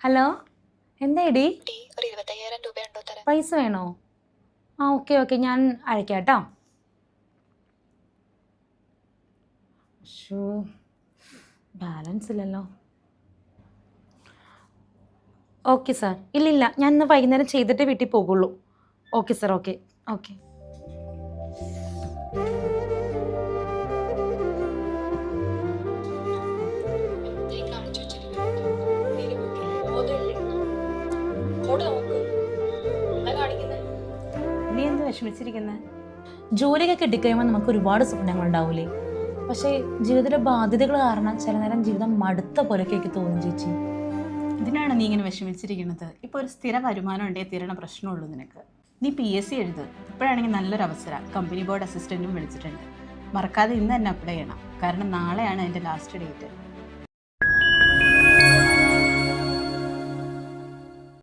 Hello, എന്താ ഒരു 25,000 രൂപയുണ്ടോ തരാൻ? പൈസ വേണോ? ആ, ഓക്കെ ഓക്കെ, ഞാൻ അയക്കാം കേട്ടോ. ഷോ, ബാലൻസ് ഇല്ലല്ലോ. ഓക്കെ സാർ, ഇല്ലില്ല, ഞാൻ ഇന്ന് വൈകുന്നേരം ചെയ്തിട്ട് വീട്ടിൽ പോകുള്ളൂ. Okay sir, okay okay. എന്തായി കാണിച്ചു വെച്ചിരിക്കുന്നത്? ബോധമില്ലേ? ഇങ്ങോട്ട് നോക്ക്. എന്താ കാണിക്കുന്നത്? നീ എന്ത് വിഷമിച്ചിരിക്കുന്നത്? ജോലിയൊക്കെ കിട്ടിക്കഴിയുമ്പോൾ നമുക്ക് ഒരുപാട് സ്വപ്നങ്ങൾ ഉണ്ടാവൂലേ? പക്ഷേ ജീവിതത്തിലെ ബാധ്യതകൾ കാരണം ചില നേരം ജീവിതം മടുത്ത പോലെയൊക്കെ എനിക്ക് തോന്നും ചേച്ചി. ഇതിനാണ് നീ ഇങ്ങനെ വിഷമിച്ചിരിക്കുന്നത്? ഇപ്പോൾ ഒരു സ്ഥിര വരുമാനം ഉണ്ടെങ്കിൽ തീരണ പ്രശ്നമുള്ളൂ നിനക്ക്. നീ PSC എഴുത്. ഇപ്പോഴാണെങ്കിൽ നല്ലൊരു അവസരം. കമ്പനി ബോർഡ് അസിസ്റ്റൻറ്റും വിളിച്ചിട്ടുണ്ട്. മറക്കാതെ ഇന്ന് തന്നെ അപ്ലൈ ചെയ്യണം. കാരണം നാളെയാണ് അതിൻ്റെ ലാസ്റ്റ് ഡേറ്റ്.